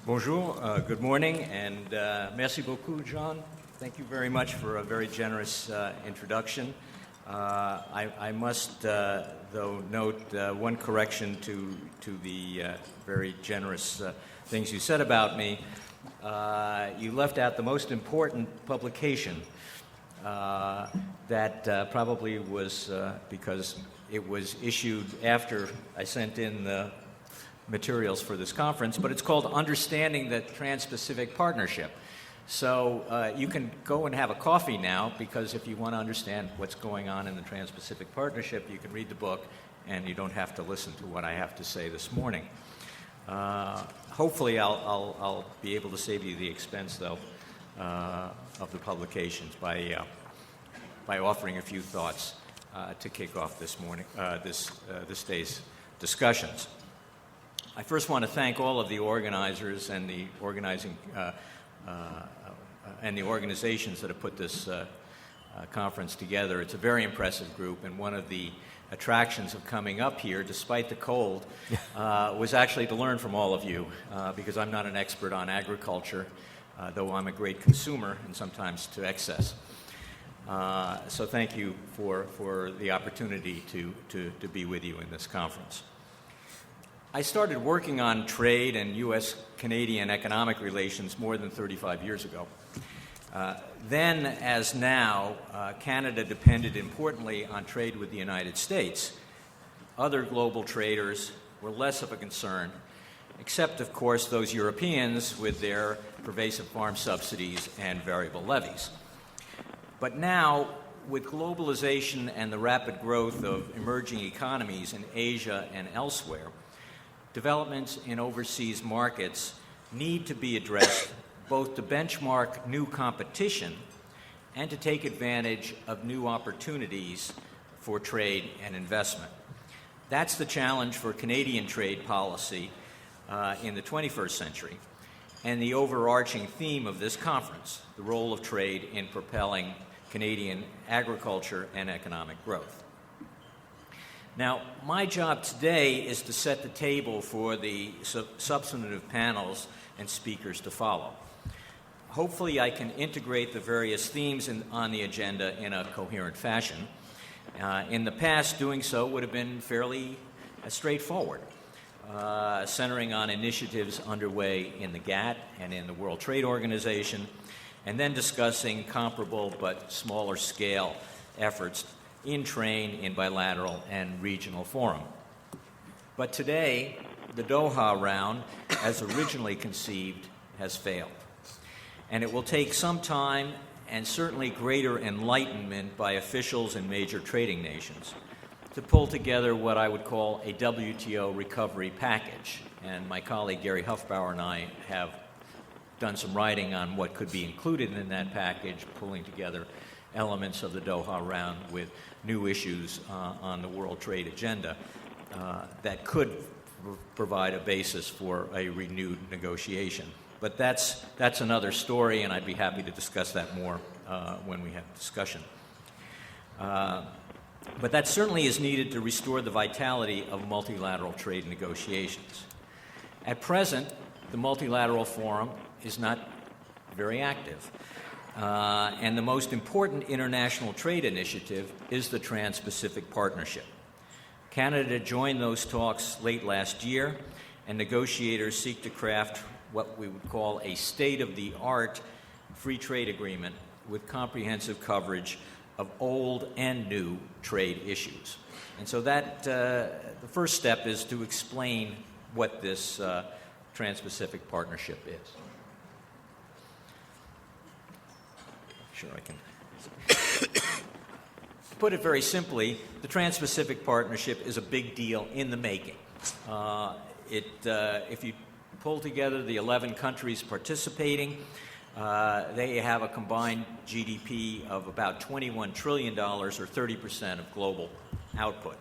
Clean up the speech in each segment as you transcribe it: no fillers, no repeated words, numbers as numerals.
Bonjour, good morning, and merci beaucoup, John. Thank you very much for a very generous introduction. I must, though, note one correction to the very generous things you said about me. You left out the most important publication that probably was because it was issued after I sent in the materials for this conference, but it's called Understanding the Trans-Pacific Partnership. So you can go and have a coffee now, because if you want to understand what's going on in the Trans-Pacific Partnership, you can read the book and you don't have to listen to what I have to say this morning. Hopefully I'll be able to save you the expense, though, of the publications by offering a few thoughts to kick off this morning, this day's discussions. I first want to thank all of the organizers and the organizing and the organizations that have put this conference together. It's a very impressive group, and one of the attractions of coming up here, despite the cold, was actually to learn from all of you, because I'm not an expert on agriculture, though I'm a great consumer and sometimes to excess. So thank you for the opportunity to be with you in this conference. I started working on trade and U.S.-Canadian economic relations more than 35 years ago. Then, as now, Canada depended importantly on trade with the United States. Other global traders were less of a concern, except, of course, those Europeans with their pervasive farm subsidies and variable levies. But now, with globalization and the rapid growth of emerging economies in Asia and elsewhere, developments in overseas markets need to be addressed both to benchmark new competition and to take advantage of new opportunities for trade and investment. That's the challenge for Canadian trade policy in the 21st century, and the overarching theme of this conference, the role of trade in propelling Canadian agriculture and economic growth. Now, my job today is to set the table for the substantive panels and speakers to follow. Hopefully, I can integrate the various themes on the agenda in a coherent fashion. In the past, doing so would have been fairly straightforward, centering on initiatives underway in the GATT and in the World Trade Organization, and then discussing comparable but smaller scale efforts in train, in bilateral, and regional forum. But today, the Doha round, as originally conceived, has failed. And it will take some time and certainly greater enlightenment by officials in major trading nations to pull together what I would call a WTO recovery package. And my colleague Gary Huffbauer and I have done some writing on what could be included in that package, pulling together elements of the Doha round with new issues on the world trade agenda that could provide a basis for a renewed negotiation. But that's another story, and I'd be happy to discuss that more when we have discussion. But that certainly is needed to restore the vitality of multilateral trade negotiations. At present, the multilateral forum is not very active. And the most important international trade initiative is the Trans-Pacific Partnership. Canada joined those talks late last year, and negotiators seek to craft what we would call a state-of-the-art free trade agreement with comprehensive coverage of old and new trade issues. And so that the first step is to explain what this Trans-Pacific Partnership is. Sure, I can. Put it very simply, the Trans-Pacific Partnership is a big deal in the making. If you pull together the 11 countries participating, they have a combined GDP of about $21 trillion, or 30% of global output.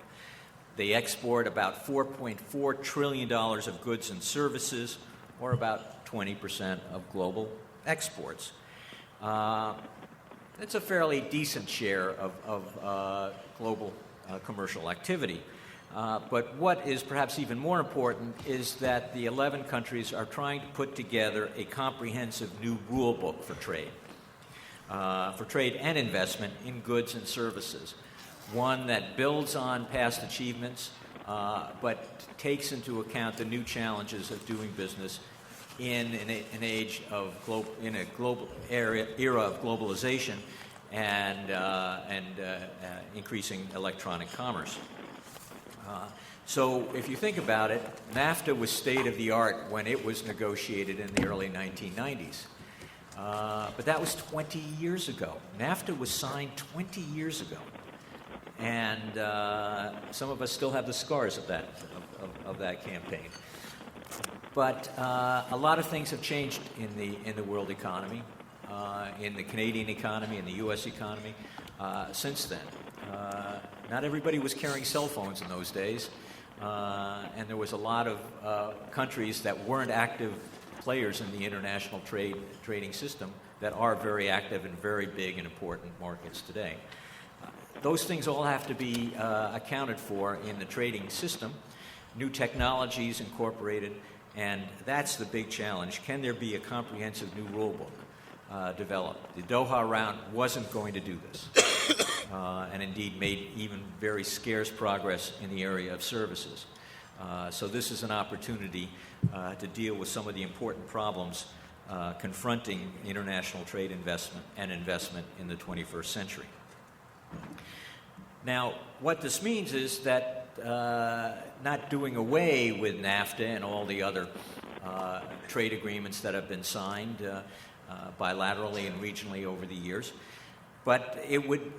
They export about $4.4 trillion of goods and services, or about 20% of global exports. It's a fairly decent share of global commercial activity. But what is perhaps even more important is that the 11 countries are trying to put together a comprehensive new rule book for trade and investment in goods and services, one that builds on past achievements, but takes into account the new challenges of doing business in an age of a global era of globalization and increasing electronic commerce. So if you think about it, NAFTA was state-of-the-art when it was negotiated in the early 1990s. But that was 20 years ago. NAFTA was signed 20 years ago. And some of us still have the scars of that campaign. But a lot of things have changed in the world economy, in the Canadian economy, in the U.S. economy since then. Not everybody was carrying cell phones in those days, and there was a lot of countries that weren't active players in the international trading system that are very active and very big and important markets today. Those things all have to be accounted for in the trading system, new technologies incorporated, and that's the big challenge. Can there be a comprehensive new rule book developed? The Doha round wasn't going to do this, and indeed made even very scarce progress in the area of services. So this is an opportunity to deal with some of the important problems confronting international trade investment in the 21st century. Now, what this means is that not doing away with NAFTA and all the other trade agreements that have been signed bilaterally and regionally over the years, but it would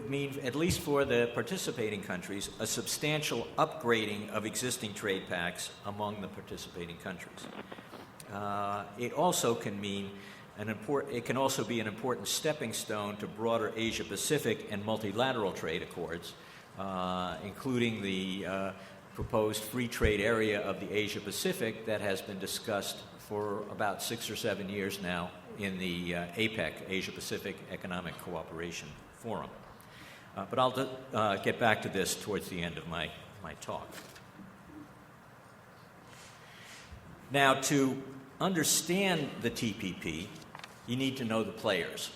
mean, at least for the participating countries, a substantial upgrading of existing trade pacts among the participating countries. It also can mean it can also be an important stepping stone to broader Asia-Pacific and multilateral trade accords, including the proposed free trade area of the Asia-Pacific that has been discussed for about 6 or 7 years now in the APEC, Asia-Pacific Economic Cooperation Forum. But I'll get back to this towards the end of my talk. Now, to understand the TPP, you need to know the players.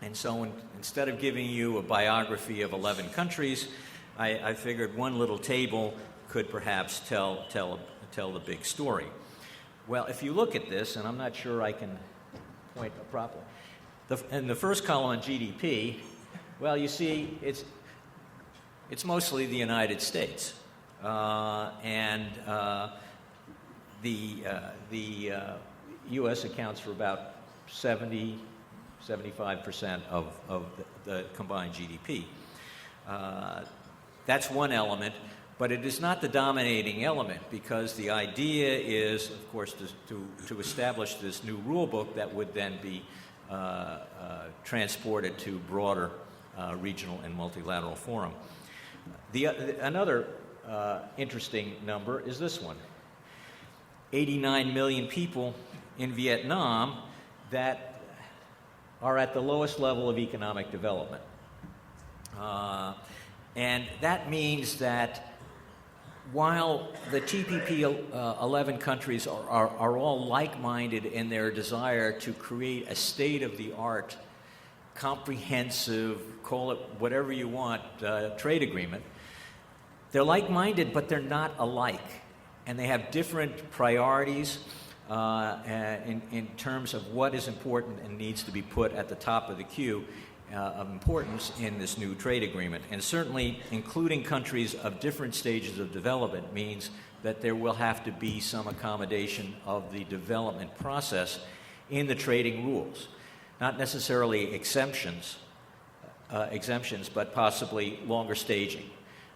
And so instead of giving you a biography of 11 countries, I figured one little table could perhaps tell the big story. Well, if you look at this, and I'm not sure I can point properly, in the first column on GDP, well, you see it's mostly the United States. And the U.S. accounts for about 75% of the combined GDP. That's one element, but it is not the dominating element, because the idea is, of course, to establish this new rule book that would then be transported to broader regional and multilateral forum. Another interesting number is this one. 89 million people in Vietnam that are at the lowest level of economic development. And that means that while the TPP 11 countries are all like-minded in their desire to create a state-of-the-art, comprehensive, call it whatever you want, trade agreement, they're like-minded, but they're not alike. And they have different priorities in terms of what is important and needs to be put at the top of the queue of importance in this new trade agreement. And certainly including countries of different stages of development means that there will have to be some accommodation of the development process in the trading rules. Not necessarily exemptions, but possibly longer staging.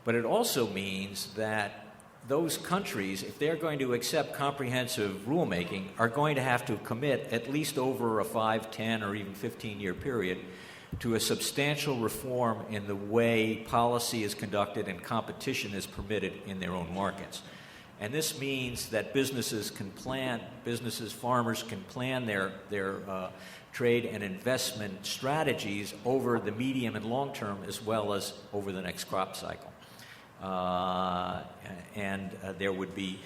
But it also means that those countries, if they're going to accept comprehensive rulemaking, are going to have to commit, at least over a 5, 10, or even 15-year period, to a substantial reform in the way policy is conducted and competition is permitted in their own markets. And this means that farmers can plan their trade and investment strategies over the medium and long term, as well as over the next crop cycle. and there would be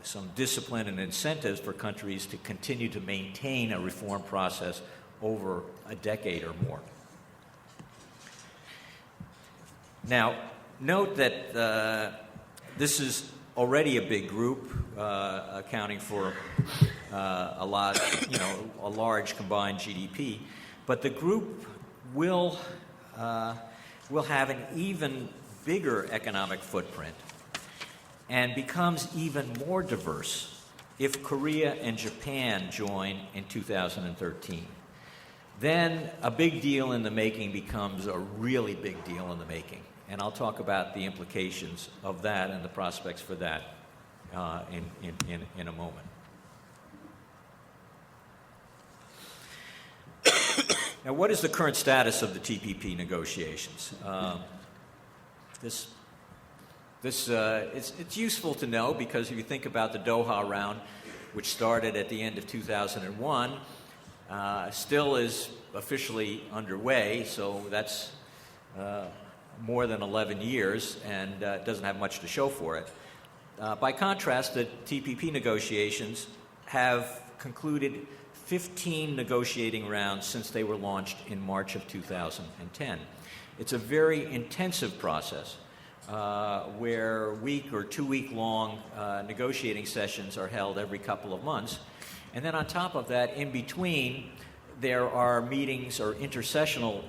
some discipline and incentives for countries to continue to maintain a reform process over a decade or more. Now, note that this is already a big group, accounting for a large combined GDP, but the group will have an even bigger economic footprint and becomes even more diverse if Korea and Japan join in 2013. Then a big deal in the making becomes a really big deal in the making. And I'll talk about the implications of that and the prospects for that in a moment. Now, what is the current status of the TPP negotiations? It's useful to know because if you think about the Doha round, which started at the end of 2001, still is officially underway, so that's more than 11 years and doesn't have much to show for it. By contrast, the TPP negotiations have concluded 15 negotiating rounds since they were launched in March of 2010. It's a very intensive process where week or 2 week long negotiating sessions are held every couple of months. And then on top of that, in between, there are meetings or intersessional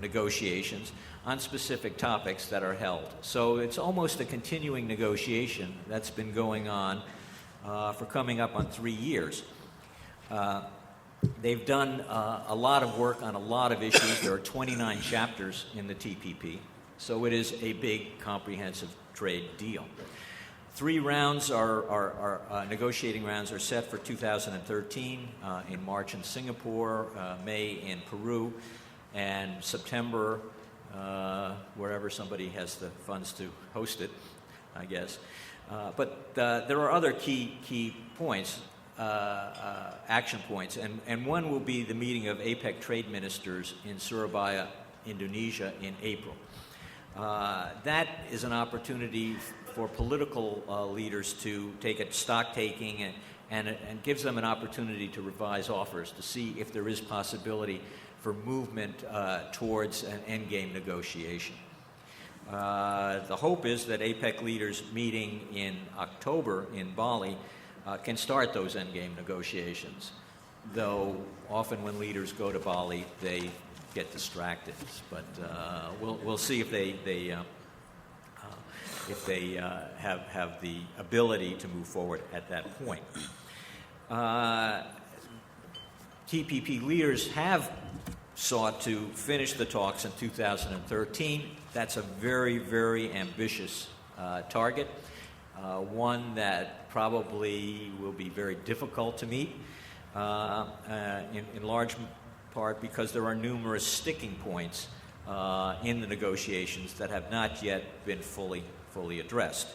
negotiations on specific topics that are held. So it's almost a continuing negotiation that's been going on for coming up on 3 years. They've done a lot of work on a lot of issues. There are 29 chapters in the TPP, so it is a big, comprehensive trade deal. 3 rounds negotiating rounds are set for 2013, in March in Singapore, May in Peru, and September, wherever somebody has the funds to host it, I guess. But there are other key points, action points, and one will be the meeting of APEC trade ministers in Surabaya, Indonesia in April. That is an opportunity for political leaders to take a stock-taking and gives them an opportunity to revise offers to see if there is possibility for movement towards an endgame negotiation. The hope is that APEC leaders meeting in October in Bali can start those endgame negotiations, though often when leaders go to Bali, they get distracted. But we'll see if they have the ability to move forward at that point. TPP leaders have sought to finish the talks in 2013. That's a very, very ambitious target, one that probably will be very difficult to meet, in large part because there are numerous sticking points in the negotiations that have not yet been fully addressed.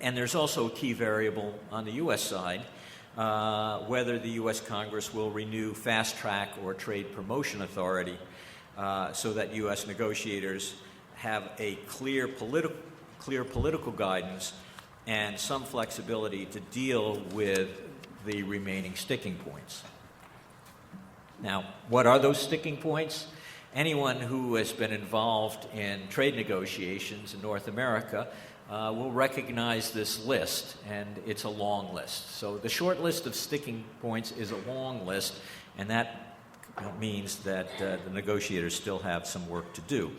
And there's also a key variable on the U.S. side, whether the U.S. Congress will renew fast track or trade promotion authority so that U.S. negotiators have a clear political guidance and some flexibility to deal with the remaining sticking points. Now, what are those sticking points? Anyone who has been involved in trade negotiations in North America will recognize this list, and it's a long list. So the short list of sticking points is a long list, and that means that the negotiators still have some work to do.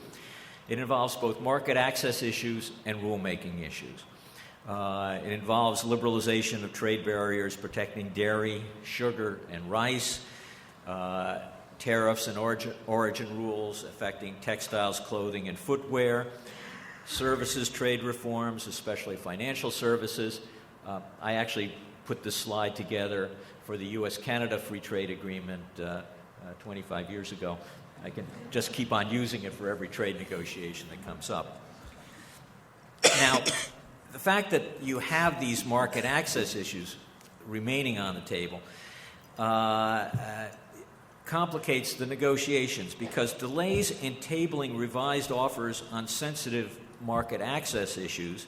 It involves both market access issues and rulemaking issues. It involves liberalization of trade barriers protecting dairy, sugar, and rice, tariffs and origin rules affecting textiles, clothing, and footwear, services trade reforms, especially financial services. I actually put this slide together for the U.S.-Canada Free Trade Agreement 25 years ago. I can just keep on using it for every trade negotiation that comes up. Now, the fact that you have these market access issues remaining on the table complicates the negotiations because delays in tabling revised offers on sensitive market access issues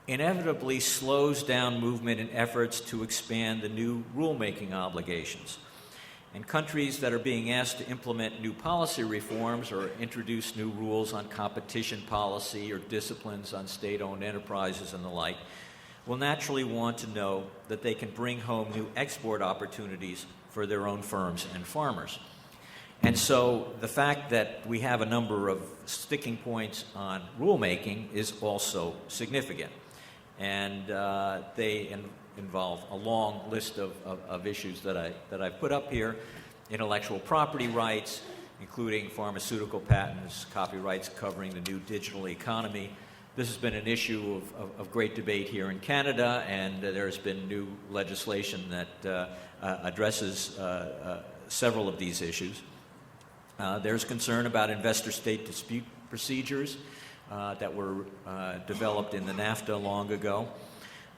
inevitably slows down movement in efforts to expand the new rulemaking obligations. And countries that are being asked to implement new policy reforms or introduce new rules on competition policy or disciplines on state-owned enterprises and the like will naturally want to know that they can bring home new export opportunities for their own firms and farmers. And so the fact that we have a number of sticking points on rulemaking is also significant. And they involve a long list of issues that I've put up here: intellectual property rights, including pharmaceutical patents, copyrights covering the new digital economy. This has been an issue of great debate here in Canada, and there's been new legislation that addresses several of these issues. There's concern about investor-state dispute procedures that were developed in the NAFTA long ago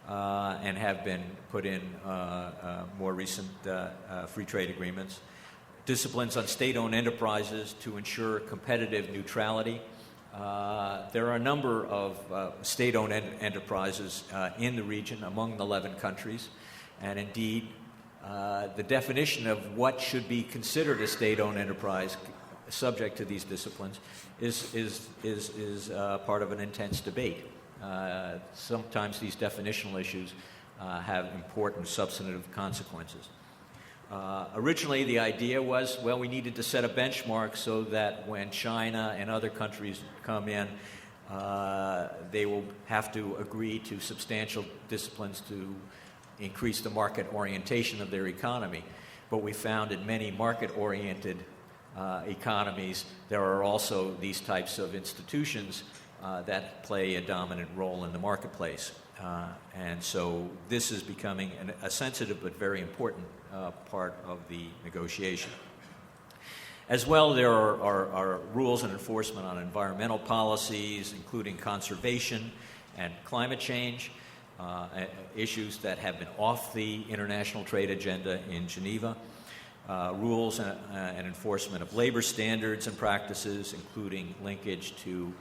and have been put in more recent free trade agreements. Disciplines on state-owned enterprises to ensure competitive neutrality. There are a number of state-owned enterprises in the region among the 11 countries, and indeed the definition of what should be considered a state-owned enterprise subject to these disciplines is part of an intense debate. Sometimes these definitional issues have important substantive consequences. Originally, the idea was, well, we needed to set a benchmark so that when China and other countries come in, they will have to agree to substantial disciplines to increase the market orientation of their economy. But we found in many market-oriented economies, there are also these types of institutions that play a dominant role in the marketplace. And so this is becoming a sensitive but very important part of the negotiation. As well, there are rules and enforcement on environmental policies, including conservation and climate change, issues that have been off the international trade agenda in Geneva, rules and enforcement of labor standards and practices, including linkage to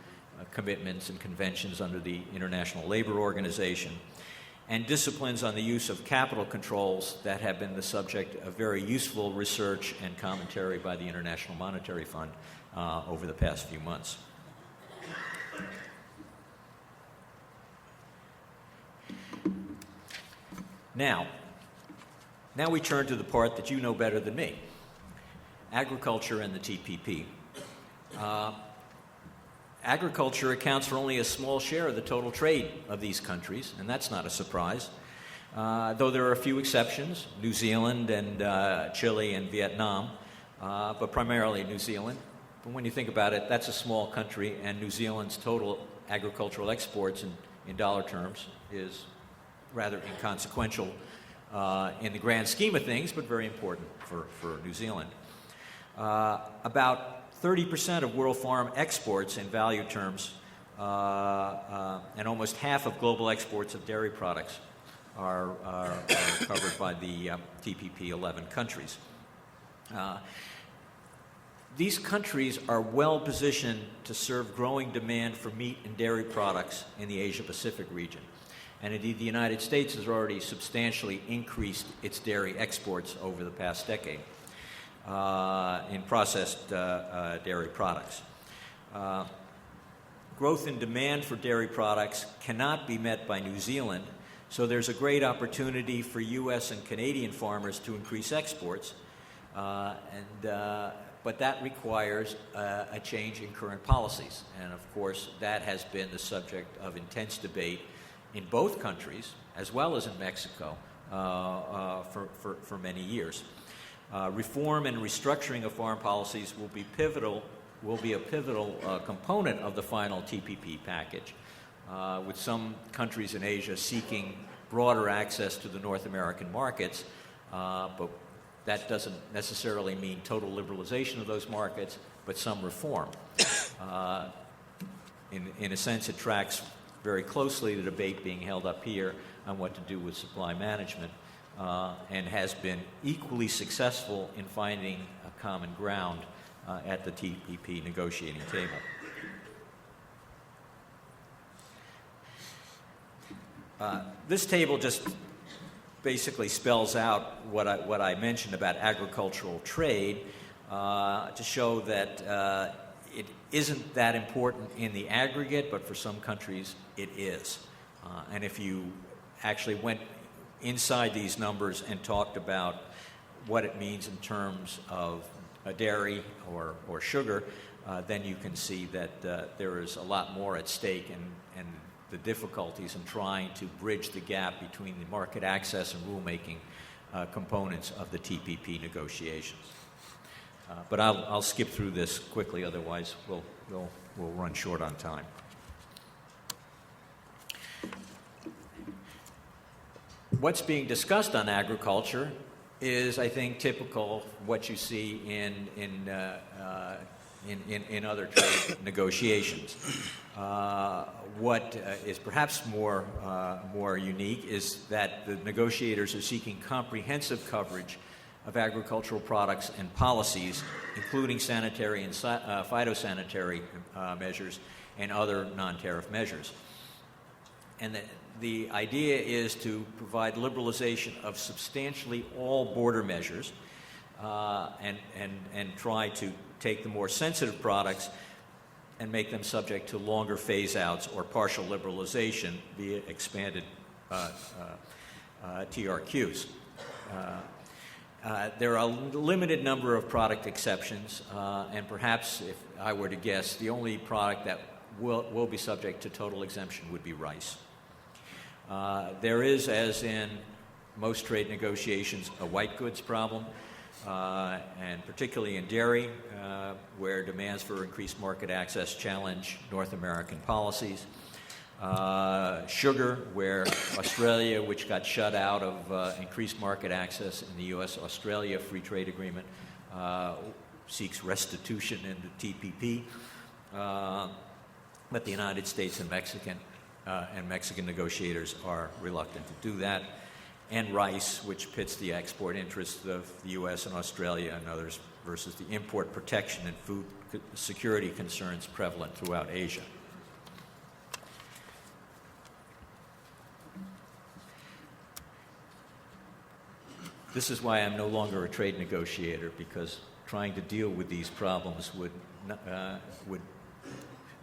commitments and conventions under the International Labor Organization, and disciplines on the use of capital controls that have been the subject of very useful research and commentary by the International Monetary Fund over the past few months. Now we turn to the part that you know better than me: agriculture and the TPP. Agriculture accounts for only a small share of the total trade of these countries, and that's not a surprise. Though there are a few exceptions, New Zealand and Chile and Vietnam, but primarily New Zealand. But when you think about it, that's a small country, and New Zealand's total agricultural exports in dollar terms is rather inconsequential in the grand scheme of things, but very important for New Zealand. About 30% of world farm exports in value terms and almost half of global exports of dairy products are covered by the TPP 11 countries. These countries are well positioned to serve growing demand for meat and dairy products in the Asia-Pacific region. And indeed, the United States has already substantially increased its dairy exports over the past decade in processed dairy products. Growth in demand for dairy products cannot be met by New Zealand, so there's a great opportunity for U.S. and Canadian farmers to increase exports, but that requires a change in current policies. And of course, that has been the subject of intense debate in both countries, as well as in Mexico, for many years. Reform and restructuring of foreign policies will be a pivotal component of the final TPP package, with some countries in Asia seeking broader access to the North American markets, but that doesn't necessarily mean total liberalization of those markets, but some reform. In a sense, it tracks very closely the debate being held up here on what to do with supply management and has been equally successful in finding a common ground at the TPP negotiating table. This table just basically spells out what I mentioned about agricultural trade to show that it isn't that important in the aggregate, but for some countries it is. And if you actually went inside these numbers and talked about what it means in terms of dairy or sugar, then you can see that there is a lot more at stake and the difficulties in trying to bridge the gap between the market access and rulemaking components of the TPP negotiations. But I'll skip through this quickly, otherwise we'll run short on time. What's being discussed on agriculture is, I think, typical of what you see in other trade negotiations. What is perhaps more unique is that the negotiators are seeking comprehensive coverage of agricultural products and policies, including sanitary and phytosanitary measures and other non-tariff measures. And the idea is to provide liberalization of substantially all border measures and try to take the more sensitive products and make them subject to longer phase-outs or partial liberalization via expanded TRQs. There are a limited number of product exceptions, and perhaps, if I were to guess, the only product that will be subject to total exemption would be rice. There is, as in most trade negotiations, a white goods problem, and particularly in dairy, where demands for increased market access challenge North American policies. Sugar, where Australia, which got shut out of increased market access in the U.S.-Australia Free Trade Agreement, seeks restitution in the TPP, but the United States and Mexican negotiators are reluctant to do that. And rice, which pits the export interests of the U.S. and Australia and others versus the import protection and food security concerns prevalent throughout Asia. This is why I'm no longer a trade negotiator, because trying to deal with these problems would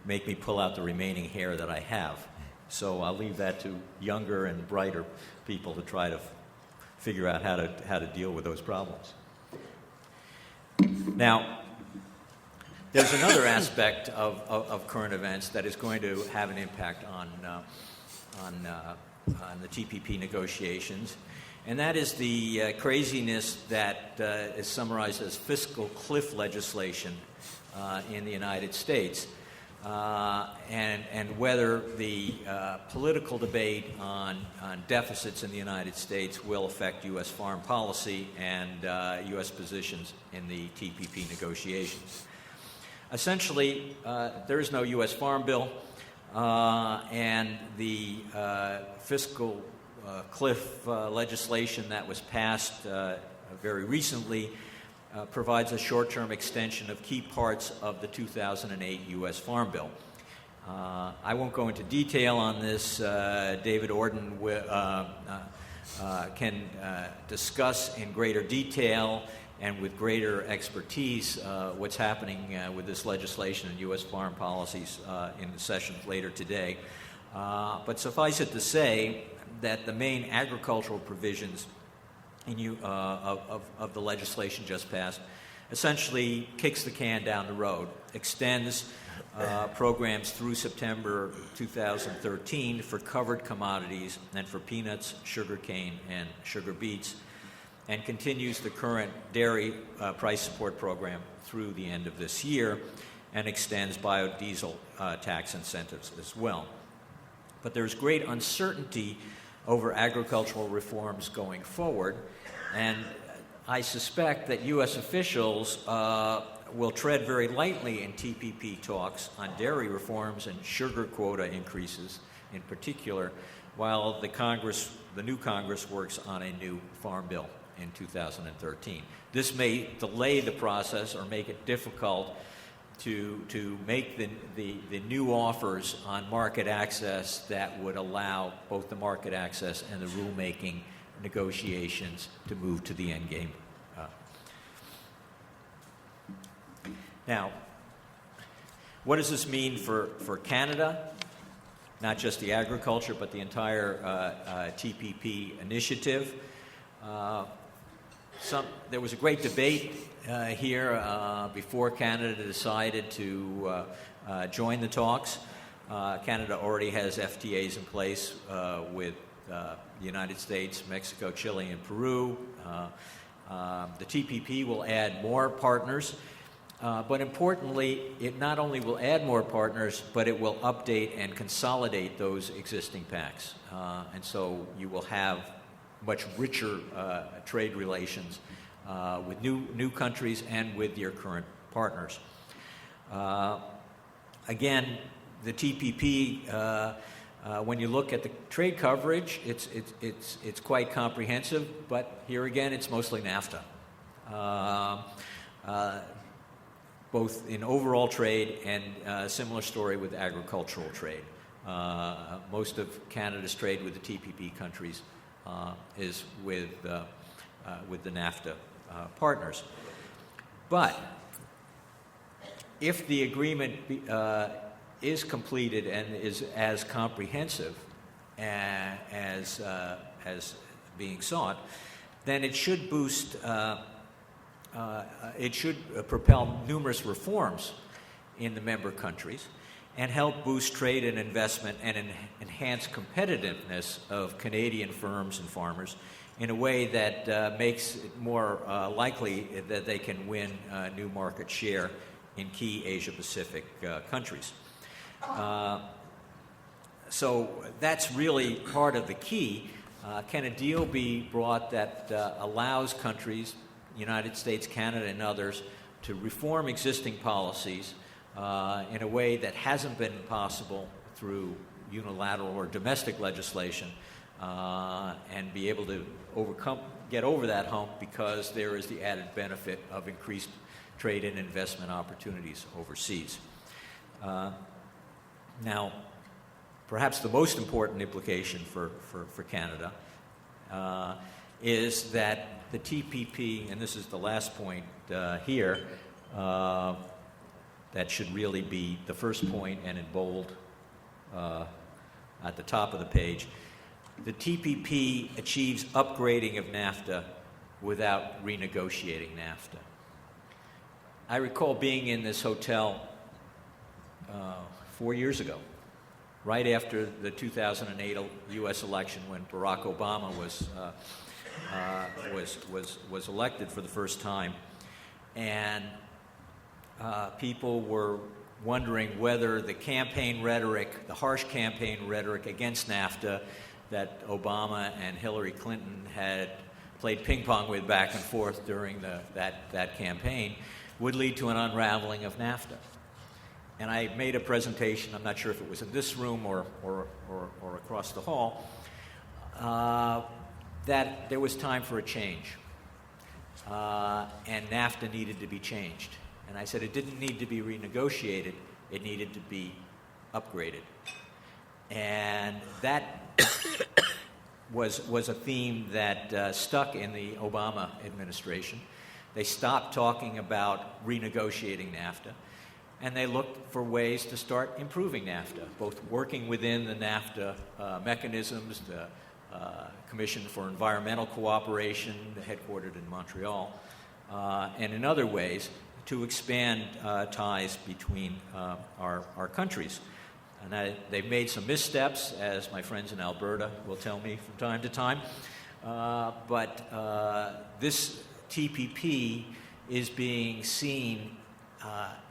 make me pull out the remaining hair that I have. So I'll leave that to younger and brighter people to try to figure out how to deal with those problems. Now, there's another aspect of current events that is going to have an impact on the TPP negotiations, and that is the craziness that is summarized as Fiscal Cliff legislation in the United States. And whether the political debate on deficits in the United States will affect U.S. foreign policy and U.S. positions in the TPP negotiations. Essentially, there is no U.S. Farm Bill, and the Fiscal Cliff legislation that was passed very recently provides a short-term extension of key parts of the 2008 U.S. Farm Bill. I won't go into detail on this. David Orden can discuss in greater detail and with greater expertise what's happening with this legislation and U.S. foreign policies in the session later today. But suffice it to say that the main agricultural provisions of the legislation just passed essentially kicks the can down the road, extends programs through September 2013 for covered commodities and for peanuts, sugarcane, and sugar beets, and continues the current dairy price support program through the end of this year and extends biodiesel tax incentives as well. But there's great uncertainty over agricultural reforms going forward, and I suspect that U.S. officials will tread very lightly in TPP talks on dairy reforms and sugar quota increases in particular, while the new Congress works on a new farm bill in 2013. This may delay the process or make it difficult to make the new offers on market access that would allow both the market access and the rulemaking negotiations to move to the end game. Now, what does this mean for Canada? Not just the agriculture, but the entire TPP initiative. There was a great debate here before Canada decided to join the talks. Canada already has FTAs in place with the United States, Mexico, Chile, and Peru. The TPP will add more partners, but importantly, it not only will add more partners, but it will update and consolidate those existing pacts. And so you will have much richer trade relations with new countries and with your current partners. Again, the TPP, when you look at the trade coverage, it's quite comprehensive, but here again, it's mostly NAFTA. Both in overall trade and a similar story with agricultural trade. Most of Canada's trade with the TPP countries is with the NAFTA partners. But if the agreement is completed and is as comprehensive as being sought, then it should boost, it should propel numerous reforms in the member countries and help boost trade and investment and enhance competitiveness of Canadian firms and farmers in a way that makes it more likely that they can win new market share in key Asia-Pacific countries. So that's really part of the key. Can a deal be brought that allows countries, United States, Canada, and others, to reform existing policies in a way that hasn't been possible through unilateral or domestic legislation, and be able to get over that hump because there is the added benefit of increased trade and investment opportunities overseas. Now, perhaps the most important implication for Canada is that the TPP, and this is the last point here, that should really be the first point and in bold at the top of the page. The TPP achieves upgrading of NAFTA without renegotiating NAFTA. I recall being in this hotel 4 years ago, right after the 2008 U.S. election, when Barack Obama was elected for the first time, and people were wondering whether the campaign rhetoric, the harsh campaign rhetoric against NAFTA that Obama and Hillary Clinton had played ping pong with back and forth during that campaign, would lead to an unraveling of NAFTA. And I made a presentation, I'm not sure if it was in this room or across the hall, that there was time for a change. And NAFTA needed to be changed. And I said it didn't need to be renegotiated, it needed to be upgraded. And that was a theme that stuck in the Obama administration. They stopped talking about renegotiating NAFTA, and they looked for ways to start improving NAFTA, both working within the NAFTA mechanisms, the Commission for Environmental Cooperation, headquartered in Montreal, and in other ways to expand ties between our countries. And they've made some missteps, as my friends in Alberta will tell me from time to time, but this TPP is being seen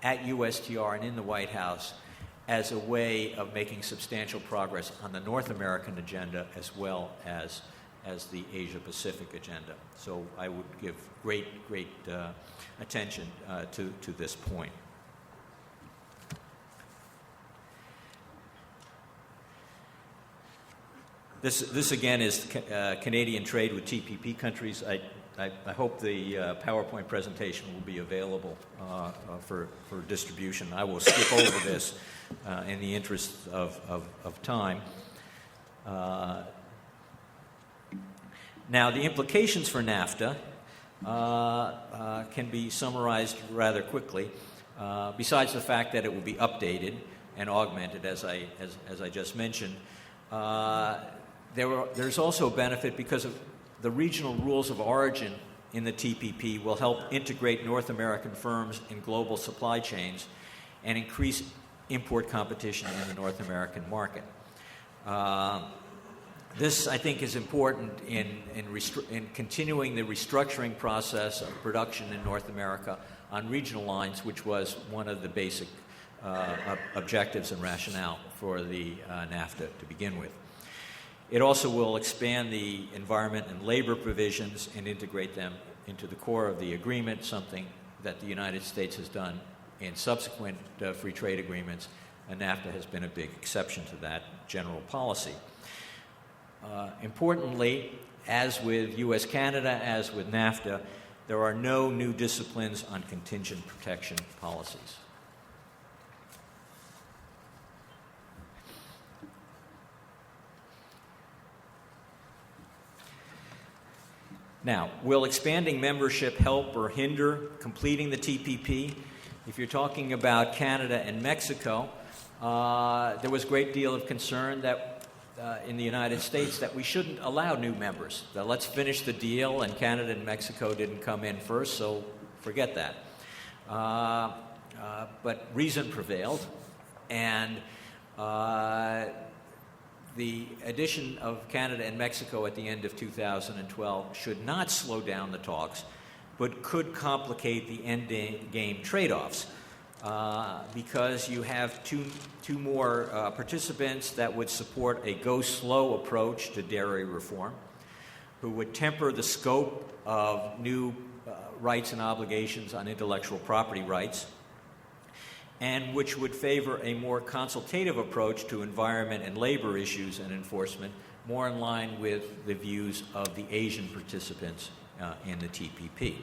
at USTR and in the White House as a way of making substantial progress on the North American agenda as well as the Asia-Pacific agenda. So I would give great attention to this point. This again is Canadian trade with TPP countries. I hope the PowerPoint presentation will be available for distribution. I will skip over this in the interest of time. Now, the implications for NAFTA can be summarized rather quickly. Besides the fact that it will be updated and augmented, as I just mentioned, there's also a benefit because of the regional rules of origin in the TPP will help integrate North American firms in global supply chains and increase import competition in the North American market. This, I think, is important in continuing the restructuring process of production in North America on regional lines, which was one of the basic objectives and rationale for the NAFTA to begin with. It also will expand the environment and labor provisions and integrate them into the core of the agreement, something that the United States has done in subsequent free trade agreements, and NAFTA has been a big exception to that general policy. Importantly, as with U.S.-Canada, as with NAFTA, there are no new disciplines on contingent protection policies. Now, will expanding membership help or hinder completing the TPP? If you're talking about Canada and Mexico, there was a great deal of concern that in the United States that we shouldn't allow new members. That let's finish the deal, and Canada and Mexico didn't come in first, so forget that. But reason prevailed, and the addition of Canada and Mexico at the end of 2012 should not slow down the talks, but could complicate the end game trade-offs because you have two more participants that would support a go-slow approach to dairy reform, who would temper the scope of new rights and obligations on intellectual property rights, and which would favor a more consultative approach to environment and labor issues and enforcement, more in line with the views of the Asian participants in the TPP.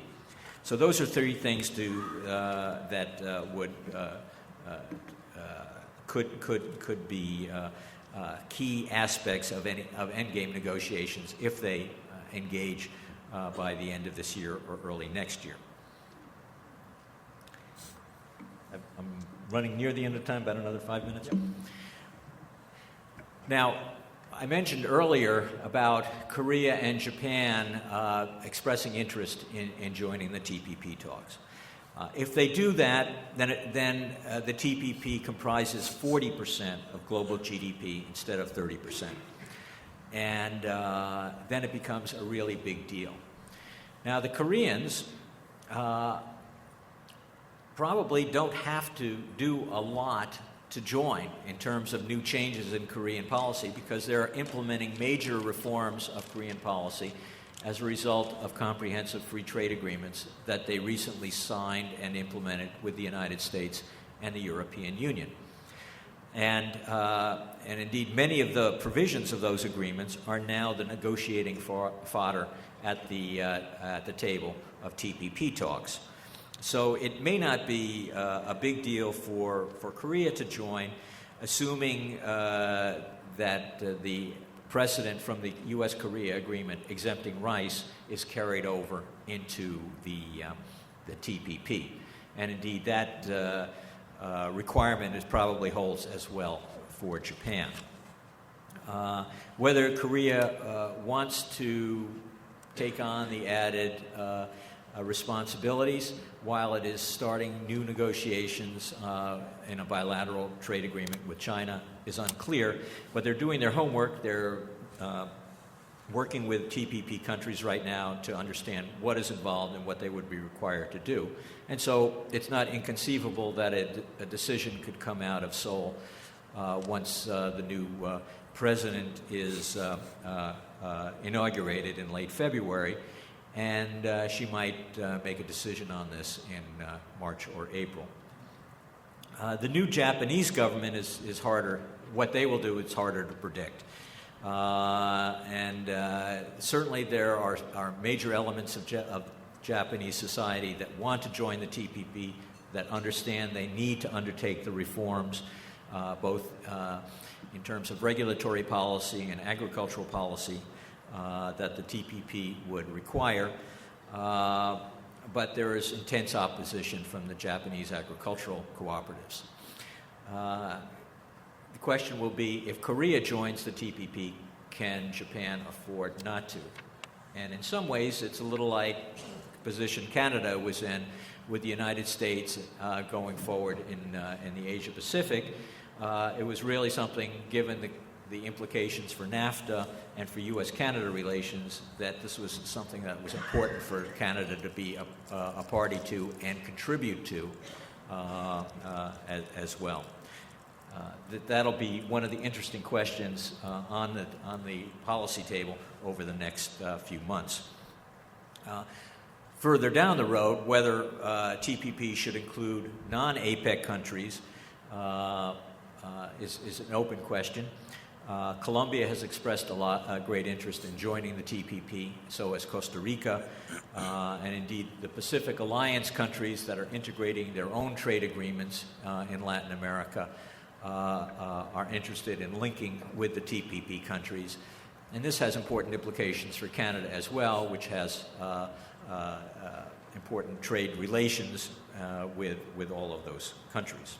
So those are three things that could be key aspects of endgame negotiations if they engage by the end of this year or early next year. I'm running near the end of time, about another 5 minutes. Yep. Now, I mentioned earlier about Korea and Japan expressing interest in joining the TPP talks. If they do that, then the TPP comprises 40% of global GDP instead of 30%. And then it becomes a really big deal. Now, the Koreans probably don't have to do a lot to join in terms of new changes in Korean policy because they're implementing major reforms of Korean policy as a result of comprehensive free trade agreements that they recently signed and implemented with the United States and the European Union. And indeed, many of the provisions of those agreements are now the negotiating fodder at the table of TPP talks. So it may not be a big deal for Korea to join, assuming that the precedent from the U.S.-Korea agreement exempting rice is carried over into the TPP. And indeed, that requirement probably holds as well for Japan. Whether Korea wants to take on the added responsibilities while it is starting new negotiations in a bilateral trade agreement with China is unclear, but they're doing their homework. They're working with TPP countries right now to understand what is involved and what they would be required to do. And so it's not inconceivable that a decision could come out of Seoul once the new president is inaugurated in late February, and she might make a decision on this in March or April. The new Japanese government is harder. What they will do is harder to predict. Certainly there are major elements of Japanese society that want to join the TPP, that understand they need to undertake the reforms, both in terms of regulatory policy and agricultural policy that the TPP would require. But there is intense opposition from the Japanese agricultural cooperatives. The question will be, if Korea joins the TPP, can Japan afford not to? And in some ways, it's a little like the position Canada was in with the United States going forward in the Asia-Pacific. It was really something, given the implications for NAFTA and for U.S.-Canada relations, that this was something that was important for Canada to be a party to and contribute to as well. That'll be one of the interesting questions on the policy table over the next few months. Further down the road, whether TPP should include non-APEC countries is an open question. Colombia has expressed great interest in joining the TPP, so has Costa Rica, and indeed the Pacific Alliance countries that are integrating their own trade agreements in Latin America are interested in linking with the TPP countries. And this has important implications for Canada as well, which has important trade relations with all of those countries.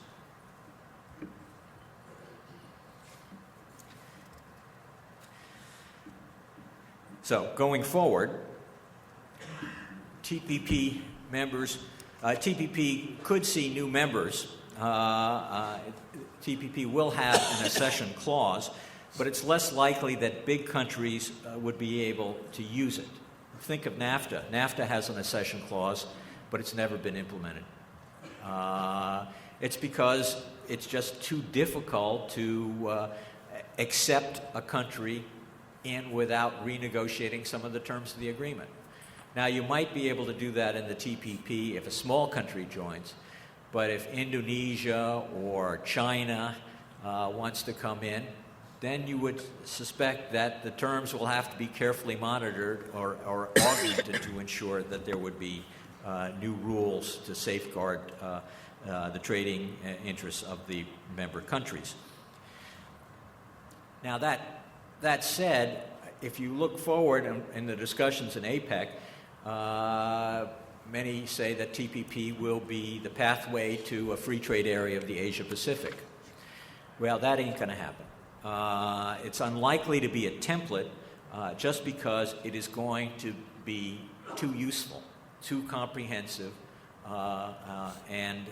So, going forward, TPP could see new members. TPP will have an accession clause, but it's less likely that big countries would be able to use it. Think of NAFTA. NAFTA has an accession clause, but it's never been implemented. It's because it's just too difficult to accept a country in without renegotiating some of the terms of the agreement. Now, you might be able to do that in the TPP if a small country joins, but if Indonesia or China wants to come in, then you would suspect that the terms will have to be carefully monitored or augmented to ensure that there would be new rules to safeguard the trading interests of the member countries. Now, that said, if you look forward in the discussions in APEC, many say that TPP will be the pathway to a free trade area of the Asia-Pacific. Well, that ain't going to happen. It's unlikely to be a template just because it is going to be too useful, too comprehensive, and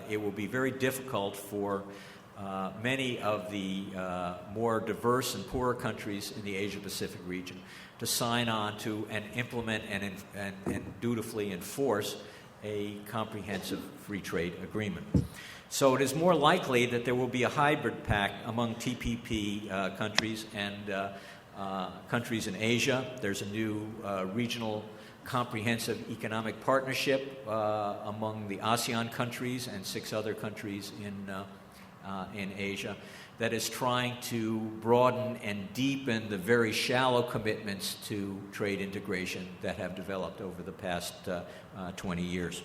it will be very difficult for many of the more diverse and poorer countries in the Asia-Pacific region to sign on to and implement and dutifully enforce a comprehensive free trade agreement. So it is more likely that there will be a hybrid pact among TPP countries and countries in Asia. There's a new regional comprehensive economic partnership among the ASEAN countries and 6 other countries in Asia that is trying to broaden and deepen the very shallow commitments to trade integration that have developed over the past 20 years.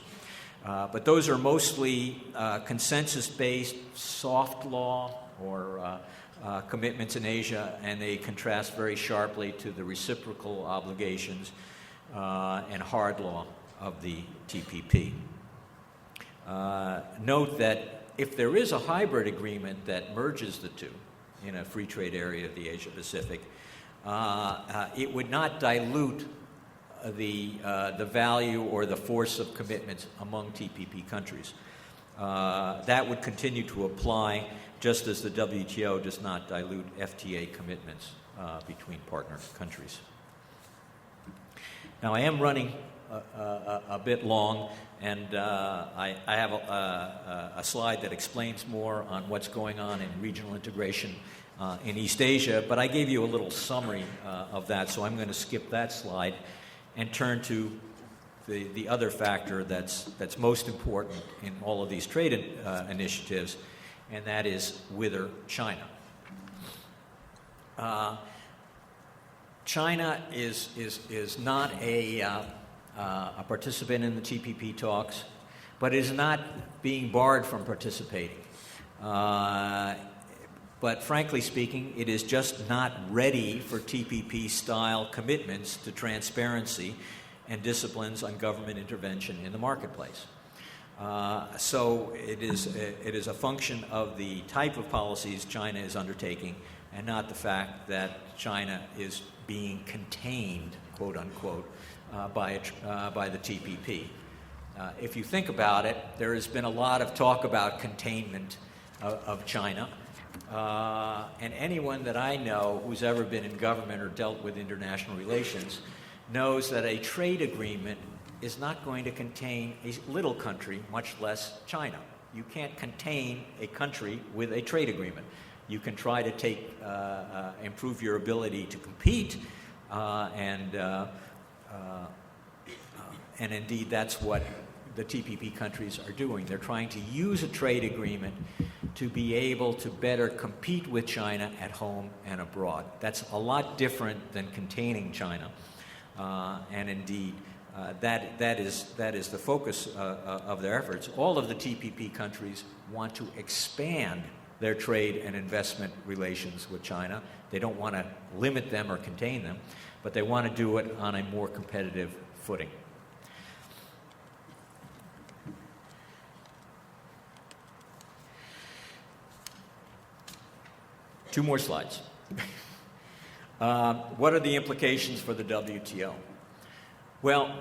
But those are mostly consensus-based soft law or commitments in Asia, and they contrast very sharply to the reciprocal obligations and hard law of the TPP. Note that if there is a hybrid agreement that merges the two in a free trade area of the Asia-Pacific, it would not dilute the value or the force of commitments among TPP countries. That would continue to apply just as the WTO does not dilute FTA commitments between partner countries. Now, I am running a bit long, and I have a slide that explains more on what's going on in regional integration in East Asia, but I gave you a little summary of that, so I'm going to skip that slide and turn to the other factor that's most important in all of these trade initiatives, and that is whither China. China is not a participant in the TPP talks, but is not being barred from participating. But frankly speaking, it is just not ready for TPP-style commitments to transparency and disciplines on government intervention in the marketplace. So it is a function of the type of policies China is undertaking, and not the fact that China is being contained, quote unquote, by the TPP. If you think about it, there has been a lot of talk about containment of China. And anyone that I know who's ever been in government or dealt with international relations knows that a trade agreement is not going to contain a little country, much less China. You can't contain a country with a trade agreement. You can try to improve your ability to compete, and indeed that's what the TPP countries are doing. They're trying to use a trade agreement to be able to better compete with China at home and abroad. That's a lot different than containing China, and indeed that is the focus of their efforts. All of the TPP countries want to expand their trade and investment relations with China. They don't want to limit them or contain them, but they want to do it on a more competitive footing. Two more slides. What are the implications for the WTO? Well,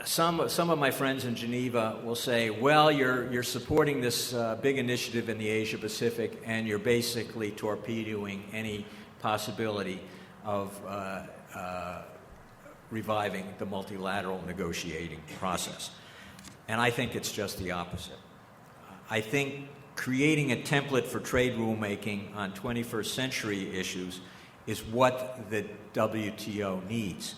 some of my friends in Geneva will say, well, you're supporting this big initiative in the Asia Pacific, and you're basically torpedoing any possibility of reviving the multilateral negotiating process. And I think it's just the opposite. I think creating a template for trade rulemaking on 21st century issues is what the WTO needs.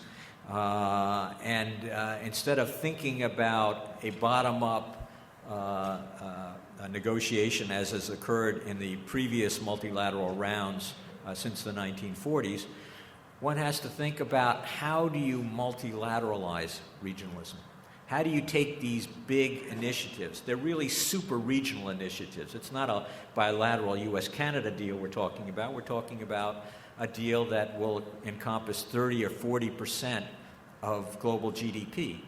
Instead of thinking about a bottom-up negotiation as has occurred in the previous multilateral rounds since the 1940s, one has to think about how do you multilateralize regionalism? How do you take these big initiatives? They're really super regional initiatives. It's not a bilateral US-Canada deal we're talking about. We're talking about a deal that will encompass 30 or 40% of global GDP,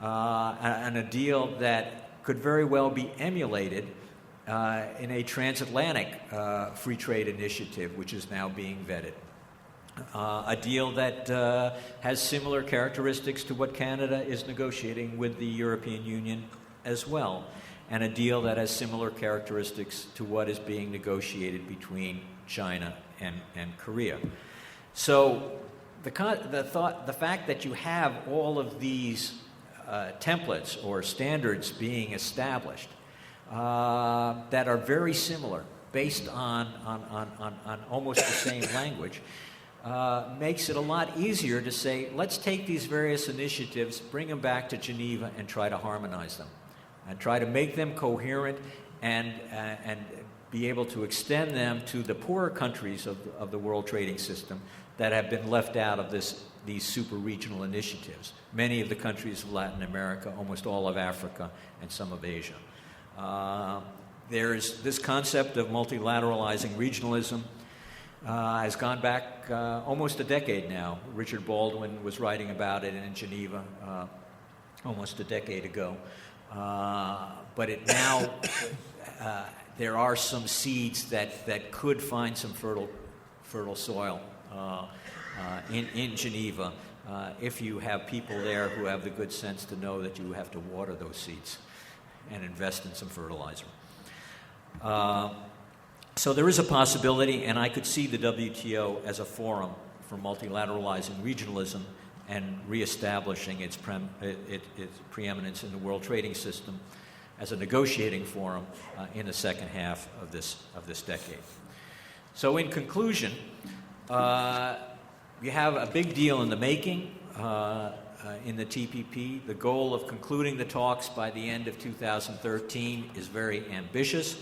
and a deal that could very well be emulated in a transatlantic free trade initiative, which is now being vetted. A deal that has similar characteristics to what Canada is negotiating with the European Union as well, and a deal that has similar characteristics to what is being negotiated between China and Korea. So the fact that you have all of these templates or standards being established that are very similar, based on almost the same language, makes it a lot easier to say, let's take these various initiatives, bring them back to Geneva, and try to harmonize them, and try to make them coherent and be able to extend them to the poorer countries of the world trading system that have been left out of these super regional initiatives. Many of the countries of Latin America, almost all of Africa, and some of Asia. There's this concept of multilateralizing regionalism has gone back almost a decade now. Richard Baldwin was writing about it in Geneva almost a decade ago. But it now, there are some seeds that could find some fertile soil in Geneva if you have people there who have the good sense to know that you have to water those seeds and invest in some fertilizer. So there is a possibility, and I could see the WTO as a forum for multilateralizing regionalism and reestablishing its preeminence in the world trading system as a negotiating forum in the second half of this decade. So in conclusion, you have a big deal in the making in the TPP. The goal of concluding the talks by the end of 2013 is very ambitious,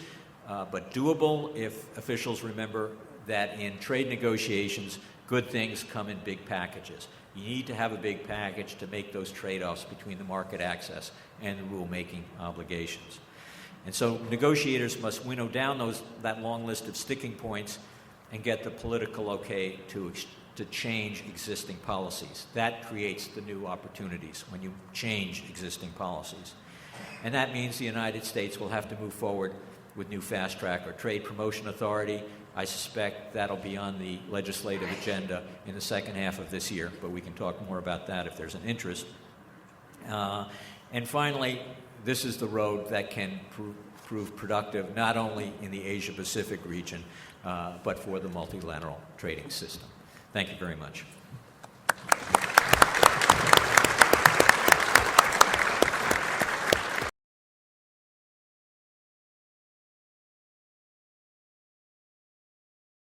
but doable if officials remember that in trade negotiations, Good things come in big packages. You need to have a big package to make those trade-offs between the market access and the rule-making obligations. And so negotiators must winnow down that long list of sticking points and get the political okay to change existing policies. That creates the new opportunities when you change existing policies. And that means the United States will have to move forward with new fast track or trade promotion authority. I suspect that'll be on the legislative agenda in the second half of this year, but we can talk more about that if there's an interest. And finally, this is the road that can prove productive not only in the Asia-Pacific region, but for the multilateral trading system. Thank you very much.